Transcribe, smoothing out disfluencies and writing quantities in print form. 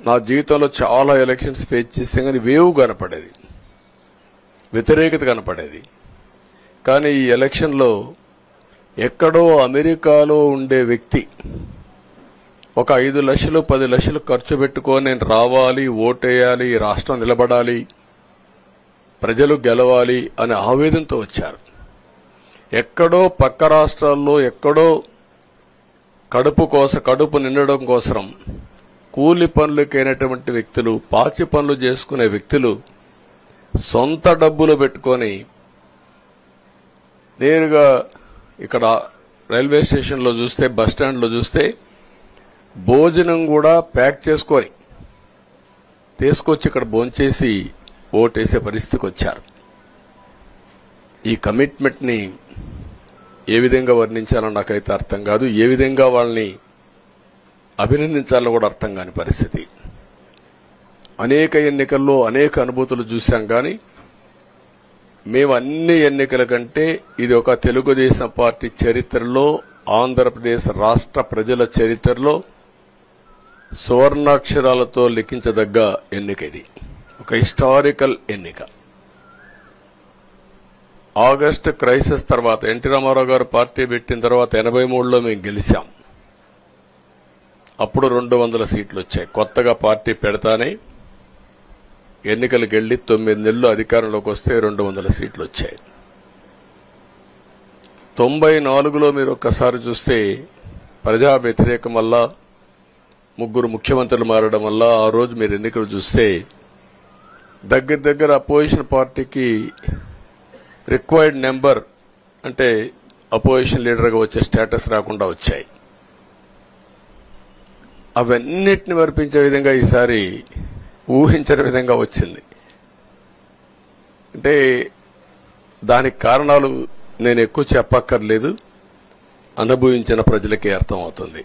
నా జీవితంలో చాలా ఎలక్షన్స్ ఫేస్ చేస్తే కానీ వేవ్ కనపడేది, వ్యతిరేకత కనపడేది. కానీ ఈ ఎలక్షన్లో ఎక్కడో అమెరికాలో ఉండే వ్యక్తి ఒక 5 లక్షలు 10 లక్షలు ఖర్చు పెట్టుకొని నేను రావాలి, ఓటేయాలి, రాష్ట్రం నిలబడాలి, ప్రజలు గెలవాలి అనే ఆవేదనతో వచ్చారు. ఎక్కడో పక్క రాష్ట్రాల్లో ఎక్కడో కడుపు నిండడం కోసం కూలి పనులకైనటువంటి వ్యక్తులు, పాచి పనులు చేసుకునే వ్యక్తులు సొంత డబ్బులు పెట్టుకొని నేరుగా ఇక్కడ రైల్వే స్టేషన్లో చూస్తే, బస్టాండ్లో చూస్తే భోజనం కూడా ప్యాక్ చేసుకొని తీసుకొచ్చి ఇక్కడ భోంచేసి ఓటేసే పరిస్థితికి వచ్చారు. ఈ కమిట్మెంట్ని ఏ విధంగా వర్ణించాలో నాకైతే అర్థం కాదు. ఏ విధంగా వాళ్ళని అభినందించాలో కూడా అర్థం కాని పరిస్థితి. అనేక ఎన్నికల్లో అనేక అనుభూతులు చూశాం. కానీ మేము అన్ని ఎన్నికల కంటే ఇది ఒక తెలుగుదేశం పార్టీ చరిత్రలో, ఆంధ్రప్రదేశ్ రాష్ట్ర ప్రజల చరిత్రలో సువర్ణాక్షరాలతో లిఖించదగ్గ ఎన్నిక. ఇది ఒక హిస్టారికల్ ఎన్నిక. ఆగస్టు క్రైసిస్ తర్వాత ఎన్టీ రామారావు గారు పార్టీ పెట్టిన తర్వాత 83లో మేము గెలిచాం. అప్పుడు 200 సీట్లు వచ్చాయి. కొత్తగా పార్టీ పెడతానే ఎన్నికలకు వెళ్లి 9 నెలలు అధికారంలోకి వస్తే 200 సీట్లు వచ్చాయి. 94లో మీరు ఒక్కసారి చూస్తే ప్రజా వ్యతిరేకం వల్ల 3 ముఖ్యమంత్రులు మారడం వల్ల ఆ రోజు మీరు ఎన్నికలు చూస్తే దగ్గర అపోజిషన్ పార్టీకి రిక్వైర్డ్ నెంబర్ అంటే అపోజిషన్ లీడర్గా వచ్చే స్టేటస్ రాకుండా వచ్చాయి. అవన్నిటిని వర్పించే విధంగా ఈసారి ఊహించని విధంగా వచ్చింది. అంటే దానికి కారణాలు నేను ఎక్కువ చెప్పక్కర్లేదు, అనుభవించిన ప్రజలకే అర్థమవుతుంది.